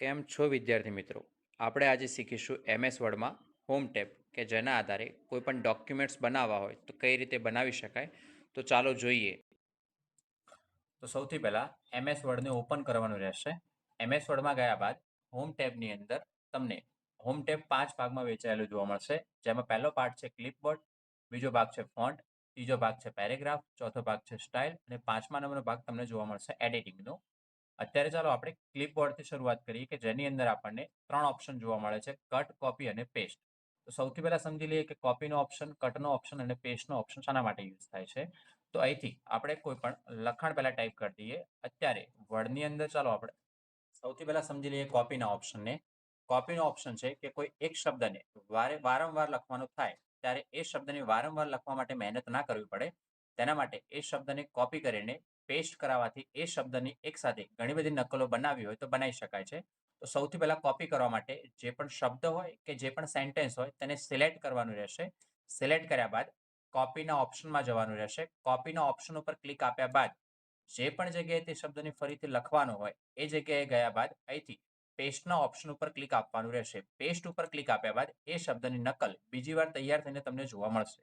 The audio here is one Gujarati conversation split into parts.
કેમ છો વિદ્યાર્થી મિત્રો? આપણે આજે શીખીશું એમએસ વર્ડમાં હોમ ટેબ કે જેના આધારે કોઈ પણ ડોક્યુમેન્ટ્સ બનાવવા હોય તો કઈ રીતે બનાવી શકાય. તો ચાલો જોઈએ. તો સૌથી પહેલાં એમએસ વર્ડને ઓપન કરવાનું રહેશે. એમએસ વર્ડમાં ગયા બાદ હોમ ટેબની અંદર તમને હોમ ટેબ 5 ભાગમાં વહેંચાયેલું જોવા મળશે. જેમાં પહેલો પાર્ટ છે ક્લિપબોર્ડ, બીજો ભાગ છે ફોન્ટ, ત્રીજો ભાગ છે પેરેગ્રાફ, ચોથો ભાગ છે સ્ટાઇલ અને 5મા નંબરનો ભાગ તમને જોવા મળશે એડિટિંગનો. અત્યારે ચાલો આપણે ક્લિપબોર્ડથી શરૂઆત કરીએ કે જેની અંદર આપણને 3 ઓપ્શન જોવા મળે છે: કટ, કોપી અને પેસ્ટ. તો સૌથી પહેલા સમજી લઈએ કે કોપીનો ઓપ્શન, કટનો ઓપ્શન અને પેસ્ટનો ઓપ્શન શાના માટે યુઝ થાય છે. તો અહીંથી આપણે કોઈ પણ લખાણ પહેલા ટાઈપ કરી દઈએ. અત્યારે વર્ડની અંદર ચાલો આપણે સૌથી પહેલા સમજી લઈએ કોપીના ઓપ્શનને. કોપીનો ઓપ્શન છે કે કોઈ એક શબ્દને વારંવાર લખવાનું થાય ત્યારે એ શબ્દને વારંવાર લખવા માટે મહેનત ના કરવી પડે. તેના માટે એ શબ્દને કોપી કરીને પેસ્ટ કરાવવાથી એ શબ્દની એકસાથે ઘણી બધી નકલો બનાવવી હોય તો બનાવી શકાય છે. તો સૌથી પહેલા કોપી કરવા માટે જે પણ શબ્દ હોય કે જે પણ સેન્ટેન્સ હોય તેને સિલેક્ટ કરવાનું રહેશે. સિલેક્ટ કર્યા બાદ કોપીના ઓપ્શનમાં જવાનું રહેશે. કોપીના ઓપ્શન ઉપર ક્લિક આપ્યા બાદ જે પણ જગ્યાએ તે શબ્દને ફરીથી લખવાનો હોય એ જગ્યાએ ગયા બાદ અહીંથી પેસ્ટના ઓપ્શન ઉપર ક્લિક આપવાનું રહેશે. પેસ્ટ ઉપર ક્લિક આપ્યા બાદ એ શબ્દની નકલ બીજી વાર તૈયાર થઈને તમને જોવા મળશે.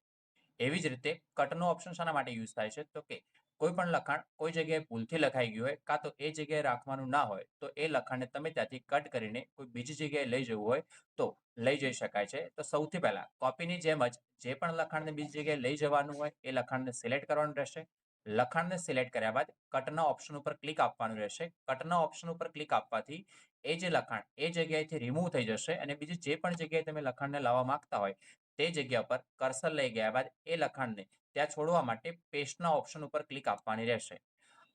એવી જ રીતે કટનો ઓપ્શન શાના માટે યુઝ થાય છે તો કે કોઈ પણ લખાણ કોઈ જગ્યાએ ભૂલથી લખાઈ ગયું હોય કાં તો એ જગ્યાએ રાખવાનું ના હોય તો એ લખાણને તમે ત્યાંથી કટ કરીને કોઈ બીજી જગ્યાએ લઈ જવું હોય તો લઈ જઈ શકાય છે. તો સૌથી પહેલા કોપીની જેમ જ જે પણ લખાણને બીજી જગ્યાએ લઈ જવાનું હોય એ લખાણને સિલેક્ટ કરવાનું રહેશે. લખાણને સિલેક્ટ કર્યા બાદ કટના ઓપ્શન ઉપર ક્લિક આપવાનું રહેશે. કટના ઓપ્શન ઉપર ક્લિક આપવાથી એ જે લખાણ એ જગ્યાએથી રિમૂવ થઈ જશે અને બીજી જે પણ જગ્યાએ તમે લખાણને લાવવા માંગતા હોય તે જગ્યા પર કર્સર લઈ ગયા બાદ એ લખાણને ત્યાં છોડવા માટે પેસ્ટના ઓપ્શન ઉપર ક્લિક આપવાની રહેશે.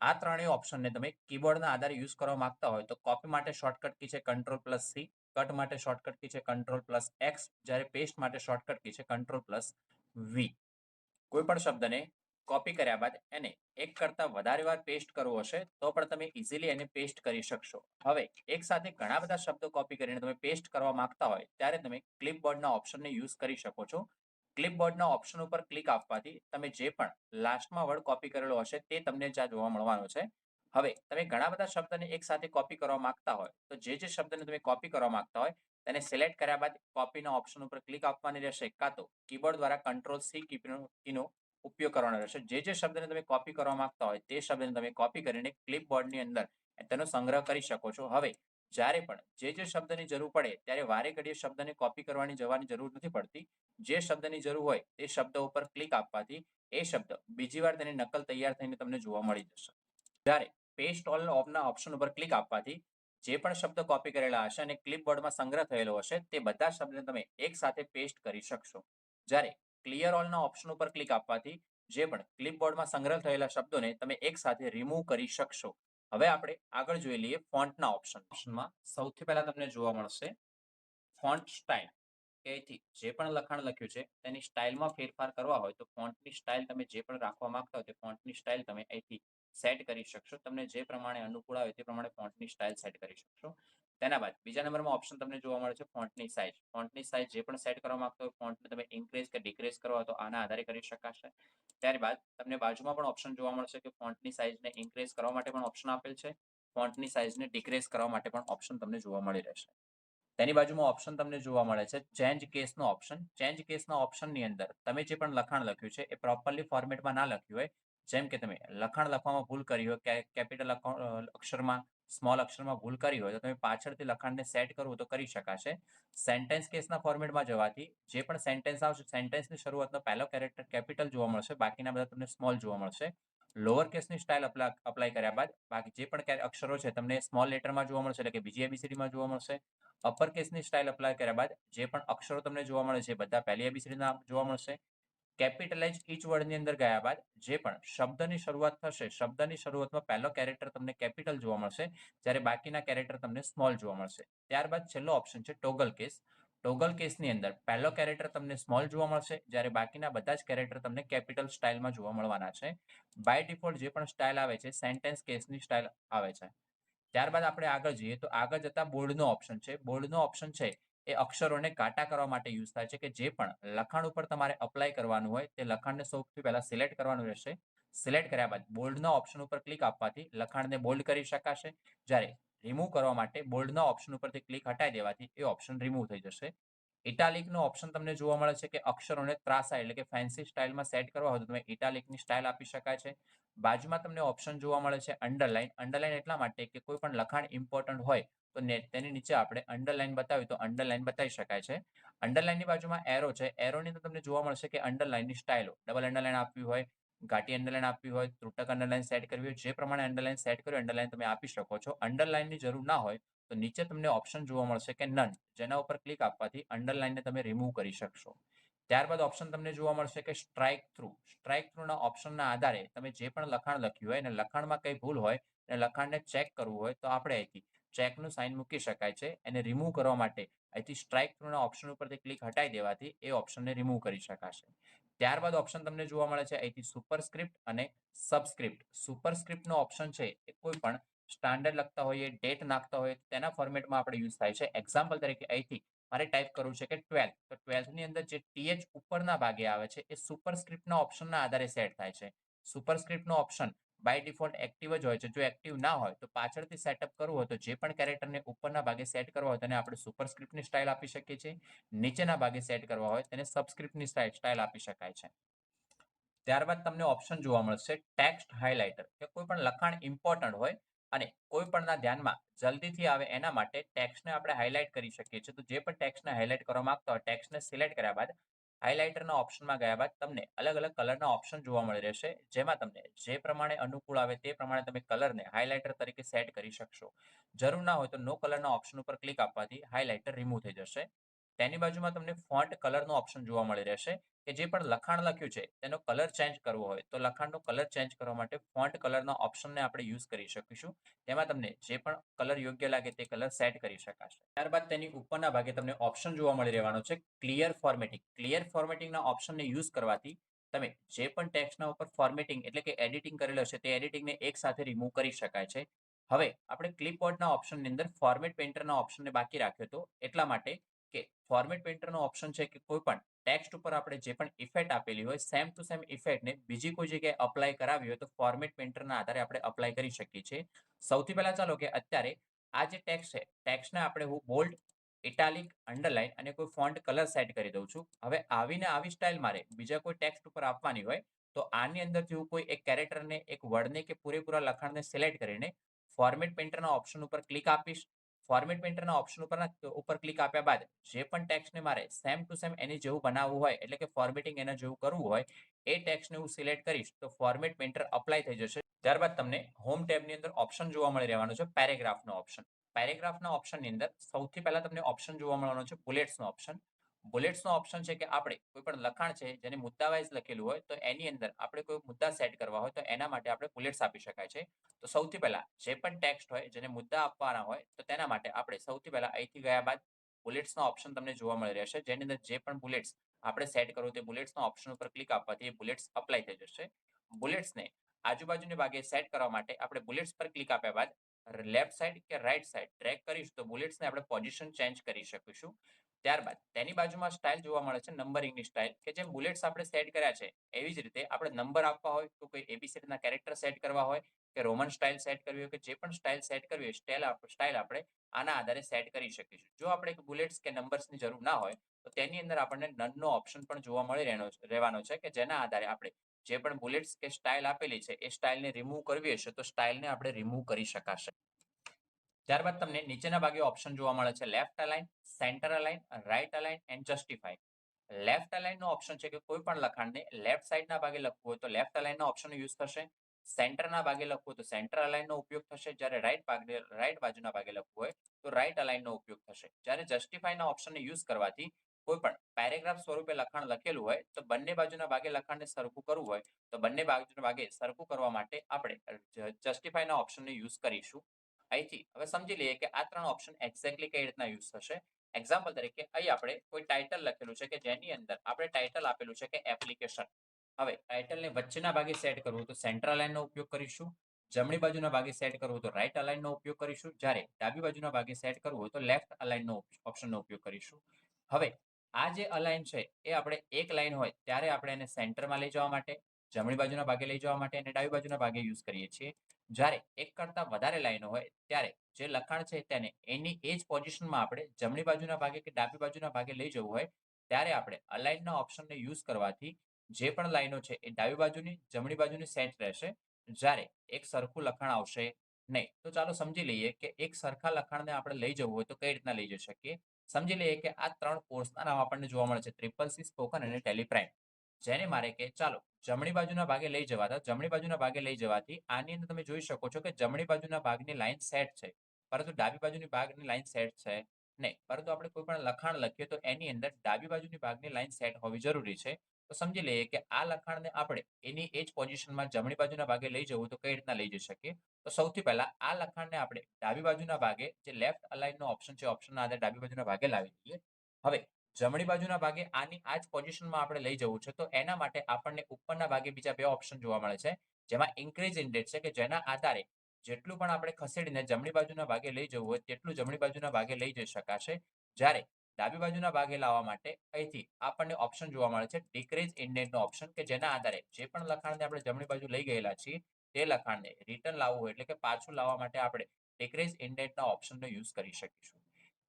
આ ત્રણેય ઓપ્શનને તમે કીબોર્ડના આધારે યુઝ કરવા માંગતા હોય તો કોપી માટે શોર્ટકટ કી છે Ctrl+C, કટ માટે શોર્ટકટ કી છે Ctrl+X, જ્યારે પેસ્ટ માટે શોર્ટકટ કી છે Ctrl+V. કોઈ પણ શબ્દને કોપી કર્યા બાદ એને એક કરતા વધારે વાર પેસ્ટ કરવો હશે તો પણ તમે ઇઝીલી એને પેસ્ટ કરી શકશો. હવે એક સાથે ઘણા બધા શબ્દો કોપી કરીને તમે પેસ્ટ કરવા માંગતા હોય ત્યારે તમે ક્લિપબોર્ડના ઓપ્શનને યુઝ કરી શકો છો. ક્લિપબોર્ડના ઓપ્શન ઉપર ક્લિક આપવાથી તમે જે પણ લાસ્ટમાં વર્ડ કોપી કરેલો હશે તે તમને જ્યાં જોવા મળવાનો છે. હવે તમે ઘણા બધા શબ્દને એક સાથે કોપી કરવા માંગતા હોય તો જે શબ્દને તમે કોપી કરવા માંગતા હોય તેને સિલેક્ટ કર્યા બાદ કોપીના ઓપ્શન ઉપર ક્લિક આપવાની રહેશે કાં તો કીબોર્ડ દ્વારા Ctrl+C કીનો ઉપયોગ કરવાનો રહેશે. જે શબ્દને તમે કોપી કરવા માંગતા હોય તે શબ્દને તમે કોપી કરીને ક્લિપબોર્ડની અંદર તેનો સંગ્રહ કરી શકો છો. હવે જ્યારે પણ જે શબ્દની જરૂર પડે ત્યારે વારે ઘડીએ શબ્દને કોપી કરવાની જવાની જરૂર નથી પડતી. જે શબ્દની જરૂર હોય તે શબ્દ ઉપર ક્લિક આપવાથી એ શબ્દ બીજી વાર તેની નકલ તૈયાર થઈને તમને જોવા મળી જશે. જ્યારે પેસ્ટ ઓલના ઓપ્શન ઉપર ક્લિક આપવાથી જે પણ શબ્દ કોપી કરેલા હશે અને ક્લિપબોર્ડમાં સંગ્રહ થયેલો હશે તે બધા શબ્દને તમે એક સાથે પેસ્ટ કરી શકશો. જ્યારે ક્લિયર ઓલના ઓપ્શન ઉપર ક્લિક આપવાથી જે પણ ક્લિપબોર્ડમાં સંગ્રહ થયેલા શબ્દોને તમે એક સાથે રિમૂવ કરી શકશો. હવે આપણે આગળ જોઈ લઈએ ફોન્ટના ઓપ્શનમાં. સૌથી પહેલા તમને જોવા મળશે ફોન્ટ સ્ટાઇલ. કે અહીંથી જે પણ લખાણ લખ્યું છે તેની સ્ટાઇલમાં ફેરફાર કરવા હોય તો ફોન્ટની સ્ટાઇલ તમે જે પણ રાખવા માંગતા હોય તે ફોન્ટની સ્ટાઇલ તમે અહીંથી સેટ કરી શકશો. તમને જે પ્રમાણે અનુકૂળ આવે તે પ્રમાણે ફોન્ટની સ્ટાઇલ સેટ કરી શકશો. તેના બાદ બીજા નંબરમાં ઓપ્શન તમને જોવા મળે છે ફોન્ટની સાઇઝ. ફોન્ટની સાઇઝ જે પણ સેટ કરવા માંગતો હોય ફોન્ટને તમે ઇન્ક્રીઝ કે ડિક્રીઝ કરવા હોય તો આના આધારે કરી શકાશે. ત્યારબાદ તમને બાજુમાં પણ ઓપ્શન જોવા મળશે કે ફોન્ટની સાઇઝને ઇન્ક્રીઝ કરવા માટે પણ ઓપ્શન આપેલ છે. ફોન્ટની સાઇઝને ડિક્રીઝ કરવા માટે પણ ઓપ્શન તમને જોવા મળી રહેશે. તેની બાજુમાં ઓપ્શન તમને જોવા મળે છે ચેન્જ કેસનો ઓપ્શન. ચેન્જ કેસના ઓપ્શનની અંદર તમે જે પણ લખાણ લખ્યું છે એ પ્રોપરલી ફોર્મેટમાં ના લખ્યું હોય, જેમ કે તમે લખાણ લખવામાં ભૂલ કરી હોય કે કેપિટલ અક્ષરમાં સ્મોલ અક્ષરમાં ભૂલ કરી હોય તો તમે પાછળથી લખાણને સેટ કરવું તો કરી શકાશે. સેન્ટેન્સ કેસના ફોર્મેટમાં જવાથી જે પણ સેન્ટેન્સ આવશે સેન્ટેન્સની શરૂઆતનો પહેલો કેરેક્ટર કેપિટલ જોવા મળશે, બાકીના બધા તમને સ્મોલ જોવા મળશે. લોઅર કેસની સ્ટાઇલ અપ્લાય કર્યા બાદ બાકી જે પણ અક્ષરો છે તમને સ્મોલ લેટરમાં જોવા મળશે, એટલે કે બીજી એબીસીડીમાં જોવા મળશે. અપર કેસની સ્ટાઇલ અપ્લાય કર્યા બાદ જે પણ અક્ષરો તમને જોવા મળે છે બધા પહેલી એબીસીડીના જોવા મળશે. કેપિટલાઇઝ ઈચ વર્ડની અંદર ગયા બાદ જે પણ શબ્દની શરૂઆત થશે શબ્દની શરૂઆતમાં પહેલો કેરેક્ટર તમને કેપિટલ જોવા મળશે, જ્યારે બાકીના કેરેક્ટર તમને સ્મોલ જોવા મળશે. ત્યારબાદ છેલ્લો ઓપ્શન છે ટોગલ કેસ. ટોગલ કેસની અંદર પહેલો કેરેક્ટર તમને સ્મોલ જોવા મળશે, જ્યારે બાકીના બધા જ કેરેક્ટર તમને કેપિટલ સ્ટાઇલમાં જોવા મળવાના છે. બાય ડિફોલ્ટ જે પણ સ્ટાઇલ આવે છે સેન્ટેન્સ કેસની સ્ટાઇલ આવે છે. ત્યારબાદ આપણે આગળ જઈએ તો આગળ જતા બોલ્ડનો ઓપ્શન છે. બોલ્ડનો ઓપ્શન છે એ અક્ષરોને ઘાટા કરવા માટે યુઝ થાય છે કે જે પણ લખાણ ઉપર તમારે અપ્લાય કરવાનું હોય તે લખાણને સૌથી પહેલા સિલેક્ટ કરવાનું રહેશે. સિલેક્ટ કર્યા બાદ બોલ્ડના ઓપ્શન ઉપર ક્લિક આપવાથી લખાણને બોલ્ડ કરી શકાશે. જ્યારે રિમૂવ કરવા માટે બોલ્ડના ઓપ્શન ઉપરથી ક્લિક હટાવી દેવાથી એ ઓપ્શન રિમૂવ થઈ જશે. ઇટાલિકનો ઓપ્શન તમને જોવા મળે છે કે અક્ષરોને ત્રાસા એટલે કે ફેન્સી સ્ટાઇલમાં સેટ કરવા હોય તો તમે ઇટાલિકની સ્ટાઇલ આપી શકાય છે. બાજુમાં તમને ઓપ્શન જોવા મળે છે અંડરલાઇન. અંડરલાઇન એટલા માટે કે કોઈ પણ લખાણ ઇમ્પોર્ટન્ટ હોય તો તેની નીચે આપણે અંડરલાઇન બતાવ્યું તો અંડરલાઇન બતાવી શકાય છે. અંડરલાઇનની બાજુમાં એરો છે. એરોની અંદર તમને જોવા મળશે કે અંડરલાઇનની સ્ટાઇલો ડબલ અંડરલાઇન આપવી હોય, ઘાટી અંડરલાઇન આપવી હોય, ત્રુટક અંડરલાઇન સેટ કરવી હોય, જે પ્રમાણે અંડરલાઇન સેટ કર્યું અંડરલાઇન તમે આપી શકો છો. અંડરલાઇનની જરૂર ના હોય તો નીચે તમને ઓપ્શન જોવા મળશે કે નન, જેના ઉપર ક્લિક આપવાથી અંડરલાઇનને તમે રિમૂવ કરી શકશો. ત્યારબાદ ઓપ્શન તમને જોવા મળશે કે સ્ટ્રાઇક થ્રુ. સ્ટ્રાઇક થ્રુના ઓપ્શનના આધારે તમે જે પણ લખાણ લખ્યું હોય અને લખાણમાં કંઈ ભૂલ હોય અને લખાણને ચેક કરવું હોય તો આપણે અહીંથી ચેકનું સાઇન મૂકી શકાય છે. એને રિમૂવ કરવા માટે અહીંથી સ્ટ્રાઇક થ્રુના ઓપ્શન ઉપરથી ક્લિક હટાવી દેવાથી એ ઓપ્શનને રિમૂવ કરી શકાશે. ત્યારબાદ ઓપ્શન તમને જોવા મળે છે અહીંથી સુપરસ્ક્રિપ્ટ અને સબસ્ક્રિપ્ટ. સુપરસ્ક્રિપ્ટનો ઓપ્શન છે એ કોઈ પણ સ્ટાન્ડર્ડ લખતા હોઈએ, ડેટ નાખતા હોઈએ તેના ફોર્મેટમાં આપણે યુઝ થાય છે. એક્ઝામ્પલ તરીકે અહીંથી મારે ટાઈપ કરવું છે કે 12 તો 12 ની અંદર જે ટીએચ ઉપરના ભાગે આવે છે એ સુપરસ્ક્રિપ્ટના ઓપ્શનના આધારે સેટ થાય છે. સુપરસ્ક્રિપ્ટનો ઓપ્શન બાય ડિફોલ્ટ એક્ટિવ જ હોય છે. જો એક્ટિવ ના હોય તો પાછળથી સેટઅપ કરવું હોય તો જે પણ કેરેક્ટરને ઉપરના ભાગે સેટ કરવા હોય તેને આપણે સુપરસ્ક્રિપ્ટની સ્ટાઇલ આપી શકીએ છીએ. નીચેના ભાગે સેટ કરવા હોય તેને સબસ્ક્રિપ્ટની સ્ટાઇલ આપી શકાય છે. ત્યારબાદ તમને ઓપ્શન જોવા મળશે ટેક્સ્ટ હાઇલાઇટર કે કોઈ પણ લખાણ ઇમ્પોર્ટન્ટ હોય અને કોઈ પણના ધ્યાનમાં જલ્દીથી આવે એના માટે ટેક્સ્ટને આપણે હાઇલાઇટ કરી શકીએ છીએ. તો જે પણ ટેક્સ્ટને હાઇલાઇટ કરવા માંગતા હોય ટેક્સ્ટને સિલેક્ટ કર્યા બાદ હાઇલાઇટરના ઓપ્શનમાં ગયા બાદ તમને અલગ અલગ કલરના ઓપ્શન જોવા મળી રહેશે. જેમાં તમને જે પ્રમાણે અનુકૂળ આવે તે પ્રમાણે તમે કલરને હાઇલાઇટર તરીકે સેટ કરી શકશો. જરૂર ના હોય તો નો કલરના ઓપ્શન ઉપર ક્લિક આપવાથી હાઇલાઇટર રિમૂવ થઈ જશે. તેની બાજુમાં તમને ફોન્ટ કલરનો ઓપ્શન જોવા મળી રહેશે કે જે પણ લખાણ લખ્યું છે તેનો કલર ચેન્જ કરવો હોય તો લખાણનો કલર ચેન્જ કરવા માટે ફોન્ટ કલરના ઓપ્શનને આપણે યુઝ કરી શકીશું. તેમાં તમને જે પણ કલર યોગ્ય લાગે તે કલર સેટ કરી શકાશે. ત્યારબાદ તેની ઉપરના ભાગે તમને ઓપ્શન જોવા મળી રહેવાનો છે ક્લિયર ફોર્મેટિંગ. ક્લિયર ફોર્મેટિંગના ઓપ્શનને યુઝ કરવાથી તમે જે પણ ટેક્સ્ટના ઉપર ફોર્મેટિંગ એટલે કે એડિટિંગ કરેલો છે તે એડિટિંગને એક સાથે રિમૂવ કરી શકાય છે. હવે આપણે ક્લિપબોર્ડના ઓપ્શનની અંદર ફોર્મેટ પેઇન્ટરના ઓપ્શનને બાકી રાખ્યો હતો એટલા માટે કે ફોર્મેટ પેઇન્ટરનો ઓપ્શન છે કે કોઈ પણ ટેક્સ્ટ ઉપર આપણે જે પણ ઇફેક્ટ આપેલી હોય સેમ ટુ સેમ ઇફેક્ટને બીજી કોઈ જગ્યાએ અપ્લાય કરાવી હોય તો ફોર્મેટ પેઇન્ટરના આધારે આપણે અપ્લાય કરી શકીએ છીએ. સૌથી પહેલા ચાલો કે અત્યારે આ જે ટેક્સ્ટ છે ટેક્સ્ટને આપણે હું બોલ્ડ, ઇટાલિક, અંડરલાઇન અને કોઈ ફોન્ટ કલર સેટ કરી દઉં છું. હવે આવીને આવી સ્ટાઇલ મારે બીજા કોઈ ટેક્સ્ટ ઉપર આપવાની હોય તો આની અંદરથી હું કોઈ એક કેરેક્ટરને, એક વર્ડને કે પૂરેપૂરા લખાણને સિલેક્ટ કરીને ફોર્મેટ પેઇન્ટરના ઓપ્શન ઉપર ક્લિક આપીશ. ફોર્મેટ પેઇન્ટરના ઓપ્શન ઉપર ક્લિક આપ્યા બાદ જે પણ ટેક્સ્ટને મારે સેમ ટુ સેમ એની જેવું બનાવવું હોય એટલે કે ફોર્મેટિંગ એના જેવું કરવું હોય એ ટેક્સ્ટને હું સિલેક્ટ કરીશ તો ફોર્મેટ પેઇન્ટર અપ્લાય થઈ જશે. ત્યારબાદ તમને હોમ ટેબની અંદર ઓપ્શન જોવા મળી રહેવાનો છે પેરેગ્રાફનો ઓપ્શન. પેરેગ્રાફના ઓપ્શનની અંદર સૌથી પહેલા તમને ઓપ્શન જોવા મળવાનો છે બુલેટ્સનો ઓપ્શન. બુલેટ્સનો ઓપ્શન છે કે આપણે કોઈ પણ લખાણ છે જેને મુદ્દા વાઇઝ લખેલું હોય તો એની અંદર આપણે કોઈ મુદ્દા સેટ કરવા હોય તો એના માટે આપણે બુલેટ્સ આપી શકાય છે. તો સૌથી પહેલા જે પણ ટેક્સ્ટ હોય જેને મુદ્દા આપવાના હોય તો તેના માટે આપણે સૌથી પહેલા અહીંથી ગયા બાદ બુલેટ્સના ઓપ્શન તમને જોવા મળી રહેશે જેની અંદર જે પણ બુલેટ્સ આપણે સેટ કરવું તે બુલેટ્સના ઓપ્શન ઉપર ક્લિક આપવાથી એ બુલેટ્સ અપ્લાય થઈ જશે. બુલેટ્સને આજુબાજુની ભાગે સેટ કરવા માટે આપણે બુલેટ્સ પર ક્લિક આપ્યા બાદ લેફ્ટ સાઈડ કે રાઈટ સાઈડ ડ્રેગ કરીશું તો બુલેટ્સને આપણે પોઝિશન ચેન્જ કરી શકીશું. ત્યારબાદ તેની બાજુમાં સ્ટાઇલ જોવા મળે છે નંબરિંગની સ્ટાઇલ કે જેમ બુલેટ્સ આપણે સેટ કર્યા છે એવી જ રીતે આપણે નંબર આપવા હોય તો કોઈ એબીસીડીના કેરેક્ટર સેટ કરવા હોય કે રોમન સ્ટાઇલ સેટ કરવી હોય કે જે પણ સ્ટાઇલ સેટ કરવી હોય સ્ટાઇલ આપણે આના આધારે સેટ કરી શકીશું. જો આપણે બુલેટ્સ કે નંબર્સની જરૂર ના હોય તો તેની અંદર આપણને નનનો ઓપ્શન પણ જોવા મળી રહેવાનો છે કે જેના આધારે આપણે જે પણ બુલેટ્સ કે સ્ટાઇલ આપેલી છે એ સ્ટાઇલને રિમૂવ કરવી હશે તો સ્ટાઇલને આપણે રિમૂવ કરી શકાશે. ત્યારબાદ તમને નીચેના ભાગે ઓપ્શન જોવા મળે છે left align, centre align, right align and justify. Left અલાઇનનો ઓપ્શન છે કે કોઈ પણ લખાણને લેફ્ટ સાઈડના ભાગે લખવું હોય તો લેફ્ટ અલાઇનનો ઓપ્શન યુઝ થશે. સેન્ટરના ભાગે લખવું હોય તો સેન્ટર અલાઇનનો ઉપયોગ થશે. જ્યારે રાઈટ બાજુના ભાગે લખવું હોય તો રાઈટ અલાઇનનો ઉપયોગ થશે. જ્યારે જસ્ટિફાઈના ઓપ્શનને યુઝ કરવાથી કોઈ પણ પેરેગ્રાફ સ્વરૂપે લખાણ લખેલું હોય તો બંને બાજુના ભાગે લખાણને સરખું કરવું હોય તો બંને બાજુના ભાગે સરખું કરવા માટે આપણે જસ્ટિફાઈના ઓપ્શનને યુઝ કરીશું. અહીંથી હવે સમજી લઈએ કે આ ત્રણ ઓપ્શન એક્ઝેક્ટલી કઈ રીતના યુઝ થશે. એક્ઝામ્પલ તરીકે અહીં આપણે કોઈ ટાઇટલ લખેલું છે કે જેની અંદર આપણે ટાઇટલ આપેલું છે કે એપ્લિકેશન. હવે ટાઇટલને વચ્ચેના ભાગે સેટ કરવું તો સેન્ટર અલાઇનનો ઉપયોગ કરીશું. જમણી બાજુના ભાગે સેટ કરવું હોય તો રાઈટ અલાઇનનો ઉપયોગ કરીશું. જ્યારે ડાબી બાજુના ભાગે સેટ કરવું હોય તો લેફ્ટ અલાઇનનો ઓપ્શનનો ઉપયોગ કરીશું. હવે આ જે અલાઇન છે એ આપણે એક લાઈન હોય ત્યારે આપણે એને સેન્ટરમાં લઈ જવા માટે જમણી બાજુના ભાગે લઈ જવા માટે અને ડાબી બાજુના ભાગે યુઝ કરીએ છીએ. જ્યારે એક કરતાં વધારે લાઈનો હોય ત્યારે જે લખાણ છે તેને એની એ જ પોઝિશનમાં આપણે જમણી બાજુના ભાગે કે ડાબી બાજુના ભાગે લઈ જવું હોય ત્યારે આપણે અલાઇનના ઓપ્શનને યુઝ કરવાથી જે પણ લાઈનો છે એ ડાબી બાજુની જમણી બાજુની સેટ રહેશે. જ્યારે એક સરખું લખાણ આવશે નહીં. તો ચાલો સમજી લઈએ કે એક સરખા લખાણને આપણે લઈ જવું હોય તો કઈ રીતના લઈ જઈ શકીએ. સમજી લઈએ કે આ 3 કોર્સના નામ આપણને જોવા મળે છે ટ્રિપલ સી, સ્પોકન અને ટેલી પ્રાઇમ. જેને મારે કે ચાલો જમણી બાજુના ભાગે લઈ જવાતા જમણી બાજુના ભાગે લઈ જવાથી આની અંદર તમે જોઈ શકો છો કે જમણી બાજુના ભાગની લાઈન સેટ છે. પરંતુ ડાબી બાજુની ભાગની લાઈન સેટ છે નહીં. પરંતુ આપણે કોઈ પણ લખાણ લખીએ તો એની અંદર ડાબી બાજુની ભાગની લાઈન સેટ હોવી જરૂરી છે. તો સમજી લઈએ કે આ લખાણને આપણે એની એ જ પોઝિશનમાં જમણી બાજુના ભાગે લઈ જવું તો કઈ રીતના લઈ જઈ શકીએ. તો સૌથી પહેલા આ લખાણને આપણે ડાબી બાજુના ભાગે જે લેફ્ટ અલાઇનનો ઓપ્શન છે ઓપ્શનના આધારે ડાબી બાજુના ભાગે લાવી દઈએ. હવે જમણી બાજુના ભાગે આની આ જ પોઝિશનમાં આપણે લઈ જવું છે તો એના માટે આપણને ઉપરના ભાગે બીજા 2 ઓપ્શન જોવા મળે છે. જેમાં ઇન્ક્રીઝ ઇન્ડેક્સ છે કે જેના આધારે જેટલું પણ આપણે ખસેડીને જમણી બાજુના ભાગે લઈ જવું હોય તેટલું જમણી બાજુના ભાગે લઈ જઈ શકાશે. જ્યારે ડાબી બાજુના ભાગે લાવવા માટે અહીંથી આપણને ઓપ્શન જોવા મળે છે ડિક્રીઝ ઇન્ડેન્ટનો ઓપ્શન કે જેના આધારે જે પણ લખાણને આપણે જમણી બાજુ લઈ ગયેલા છીએ તે લખાણને રિટર્ન લાવવું હોય એટલે કે પાછું લાવવા માટે આપણે ડિક્રીઝ ઇન્ડેન્ટના ઓપ્શનનો યુઝ કરી શકીશું.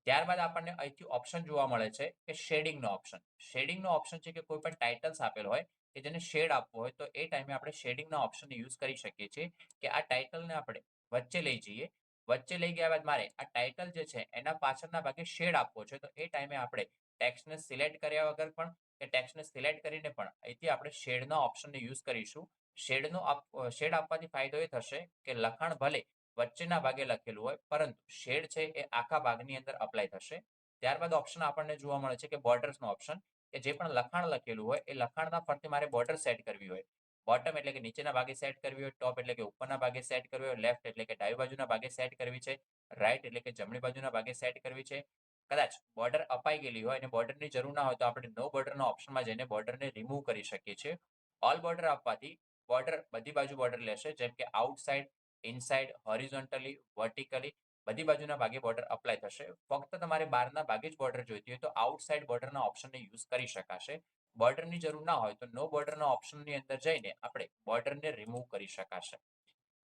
ત્યારબાદ આપણને અહીંથી ઓપ્શન જોવા મળે છે કે શેડિંગનો ઓપ્શન. શેડિંગનો ઓપ્શન છે કે કોઈ પણ ટાઇટલ્સ આપેલ હોય કે જેને શેડ આપવો હોય તો એ ટાઈમે આપણે શેડિંગના ઓપ્શનનો યુઝ કરી શકીએ છીએ કે આ ટાઇટલને આપણે વચ્ચે લઈ જઈએ. વચ્ચે લઈ ગયા બાદ મારે આ ટાઇટલ જે છે એના પાછળના ભાગે શેડ આપવો છે તો એ ટાઈમે આપણે ટેક્સ્ટને સિલેક્ટ કર્યા વગર પણ કે ટેક્સ્ટને સિલેક્ટ કરીને પણ અહીંથી આપણે શેડના ઓપ્શનને યુઝ કરીશું. શેડ આપવાથી ફાયદો એ થશે કે લખાણ ભલે વચ્ચેના ભાગે લખેલું હોય પરંતુ શેડ છે એ આખા ભાગની અંદર અપ્લાય થશે. ત્યારબાદ ઓપ્શન આપણને જોવા મળે છે કે બોર્ડર્સનો ઓપ્શન કે જે પણ લખાણ લખેલું હોય એ લખાણના ફરતે મારે બોર્ડર સેટ કરવી હોય. બોટમ એટલે કે નીચેના ભાગે સેટ કરવી હોય, ટોપ એટલે કે ઉપરના ભાગે સેટ કરવી હોય, લેફ્ટ એટલે કે ડાબી બાજુના ભાગે સેટ કરવી છે, રાઈટ એટલે કે જમણી બાજુના ભાગે સેટ કરવી છે. કદાચ બોર્ડર અપાઈ ગયેલી હોય અને બોર્ડરની જરૂર ના હોય તો આપણે નો બોર્ડરના ઓપ્શનમાં જઈને બોર્ડરને રિમૂવ કરી શકીએ છીએ. ઓલ બોર્ડર આપવાથી બોર્ડર બધી બાજુ બોર્ડર લેશે જેમ કે આઉટસાઇડ, ઇનસાઇડ, હોરિઝોન્ટલી, વર્ટિકલી બધી બાજુના ભાગે બોર્ડર અપ્લાય થશે. ફક્ત તમારે બહારના ભાગે જ બોર્ડર જોઈતી હોય તો આઉટસાઇડ બોર્ડરના ઓપ્શનને યુઝ કરી શકાશે. બોર્ડરની જરૂર ના હોય તો નો બોર્ડરના ઓપ્શનની અંદર જઈને આપણે બોર્ડરને રિમૂવ કરી શકાશે.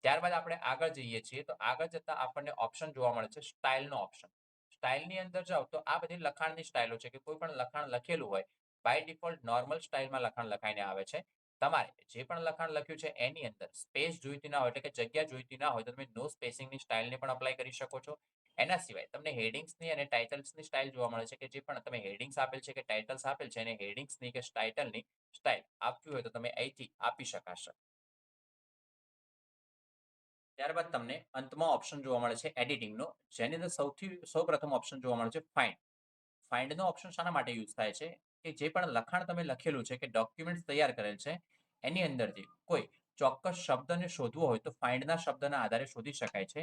ત્યારબાદ આપણે આગળ જઈએ છીએ તો આગળ જતા આપણને ઓપ્શન જોવા મળે છે સ્ટાઇલનો ઓપ્શન. સ્ટાઇલની અંદર જાઓ તો આ બધી લખાણની સ્ટાઇલો છે કે કોઈ પણ લખાણ લખેલું હોય બાય ડિફોલ્ટ નોર્મલ સ્ટાઇલમાં લખાણ લખાઈને આવે છે. તમારે જે પણ લખાણ લખ્યું છે એની અંદર સ્પેસ જોઈતી ના હોય એટલે કે જગ્યા જોઈતી ના હોય તો તમે નો સ્પેસિંગની સ્ટાઇલને પણ અપ્લાય કરી શકો છો. એના સિવાય તમને હેડિંગ્સની અને ટાઇટલ્સની સ્ટાઇલ જોવા મળે છે કે જે પણ તમે હેડિંગ્સ આપેલ છે કે ટાઇટલ્સ આપેલ છે અને હેડિંગ્સની કે ટાઇટલની સ્ટાઇલ આપવી હોય તો તમે અહીંથી આપી શકાશે. ત્યારબાદ તમને અંતમાં ઓપ્શન જોવા મળે છે એડિટિંગનો જેની અંદર સૌપ્રથમ ઓપ્શન જોવા મળે છે ફાઇન્ડ. ફાઇન્ડનો ઓપ્શન શાના માટે યુઝ થાય છે કે જે પણ લખાણ તમે લખેલું છે કે ડોક્યુમેન્ટ તૈયાર કરેલ છે એની અંદરથી કોઈ ચોક્કસ શબ્દને શોધવો હોય તો ફાઇન્ડના શબ્દના આધારે શોધી શકાય છે.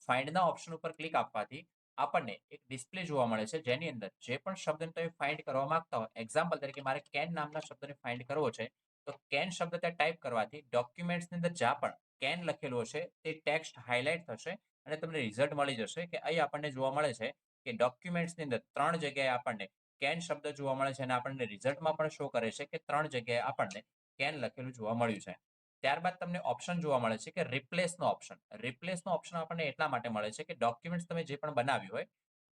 ફાઇન્ડના ઓપ્શન ઉપર ક્લિક આપવાથી આપણને એક ડિસ્પ્લે જોવા મળે છે જેની અંદર જે પણ શબ્દને તમે ફાઇન્ડ કરવા માંગતા હોય એક્ઝામ્પલ તરીકે મારે કેન નામના શબ્દને ફાઇન્ડ કરવો છે તો કેન શબ્દ ત્યાં ટાઈપ કરવાથી ડોક્યુમેન્ટ્સની અંદર જ્યાં પણ કેન લખેલું હશે તે ટેક્સ્ટ હાઇલાઇટ થશે અને તમને રિઝલ્ટ મળી જશે કે અહીં આપણને જોવા મળે છે કે ડોક્યુમેન્ટ્સની અંદર 3 જગ્યાએ આપણને કેન શબ્દ જોવા મળે છે અને આપણને રિઝલ્ટમાં પણ શો કરે છે કે 3 જગ્યાએ આપણને કેન લખેલું જોવા મળ્યું છે. ત્યારબાદ તમને ઓપ્શન જોવા મળે છે કે રિપ્લેસનો ઓપ્શન. રિપ્લેસનો ઓપ્શન આપણને એટલા માટે મળે છે કે ડોક્યુમેન્ટ્સ તમે જે પણ બનાવ્યું હોય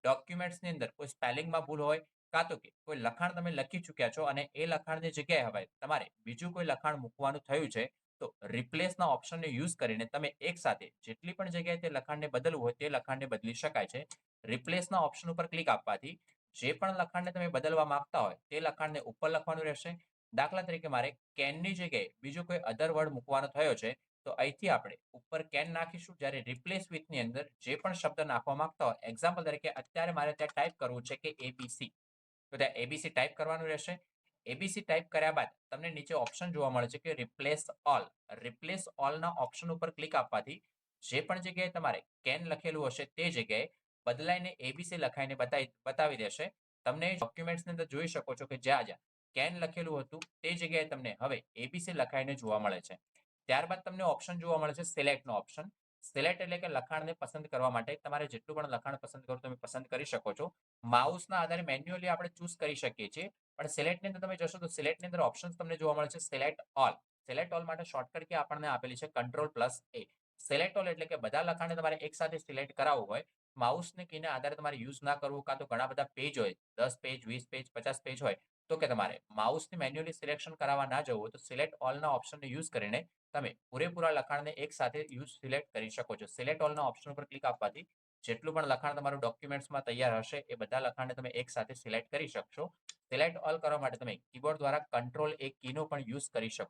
ડોક્યુમેન્ટ્સની અંદર કોઈ સ્પેલિંગમાં ભૂલ હોય કાં તો કે કોઈ લખાણ તમે લખી ચૂક્યા છો અને એ લખાણની જગ્યાએ હવે તમારે બીજું કોઈ લખાણ મૂકવાનું થયું છે તો રિપ્લેસના ઓપ્શનને યુઝ કરીને તમે એકસાથે જેટલી પણ જગ્યાએ તે લખાણને બદલવું હોય તે લખાણને બદલી શકાય છે. રિપ્લેસના ઓપ્શન ઉપર ક્લિક આપવાથી જે પણ લખાણને તમે બદલવા માંગતા હોય તે લખાણને ઉપર લખવાનું રહેશે. દાખલા તરીકે મારે કેનની જગ્યાએ બીજો કોઈ અધર વર્ડ મૂકવાનો થયો છે તો અહીંથી આપણે ઉપર કેન નાખીશું જ્યારે રિપ્લેસ વિથની અંદર જે પણ શબ્દ નાખવા માંગતા હોય એક્ઝામ્પલ તરીકે અત્યારે મારે ત્યાં ટાઈપ કરવું છે કે એબીસી તો ત્યાં એબીસી ટાઈપ કરવાનું રહેશે. એબીસી ટાઈપ કર્યા બાદ તમને નીચે ઓપ્શન જોવા મળે છે કે રિપ્લેસ ઓલ. રિપ્લેસ ઓલના ઓપ્શન ઉપર ક્લિક આપવાથી જે પણ જગ્યાએ તમારે કેન લખેલું હશે તે જગ્યાએ બદલાઈને એબીસી લખાઈને બતાવી દેશે. તમને ડોક્યુમેન્ટ્સની અંદર જોઈ શકો છો કે જ્યાં જ્યાં કેન લખેલું હતું તે જગ્યાએ તમને હવે એબીસી લખાઈને જોવા મળે છે. ત્યારબાદ તમને ઓપ્શન જોવા મળે છે સિલેક્ટનો ઓપ્શન. સિલેક્ટ એટલે કે લખાણને પસંદ કરવા માટે તમારે જેટલું પણ લખાણ પસંદ કરો તમે પસંદ કરી શકો છો. માઉસના આધારે મેન્યુઅલી આપણે ચૂઝ કરી શકીએ છીએ પણ સિલેક્ટની અંદર તમે જશો તો સિલેક્ટની અંદર ઓપ્શન તમને જોવા મળે છે સિલેક્ટ ઓલ. સિલેક્ટ ઓલ માટે શોર્ટકટ કી આપણને આપેલી છે Ctrl+A. સિલેક્ટ ઓલ એટલે કે બધા લખાણને તમારે એકસાથે સિલેક્ટ કરાવવું હોય, માઉસની કીને આધારે તમારે યુઝ ના કરવું, કાં તો ઘણા બધા પેજ હોય, 10 પેજ, 20 પેજ, 50 પેજ હોય, તો કે તમારે માઉસથી મેન્યુઅલી સિલેક્શન કરાવવા ના જવું હોય, તો સિલેક્ટ ઓલના ઓપ્શનને યુઝ કરીને તમે પૂરેપૂરા લખાણને એકસાથે સિલેક્ટ કરી શકો છો. સિલેક્ટ ઓલના ઓપ્શન ઉપર ક્લિક આપવાથી જેટલું પણ લખાણ તમારું ડોક્યુમેન્ટ્સમાં તૈયાર હશે, એ બધા લખાણને તમે એકસાથે સિલેક્ટ કરી શકશો. સિલેક્ટ ઓલ કરવા માટે તમે કીબોર્ડ દ્વારા Ctrl+A કીનો પણ યુઝ કરી શકો.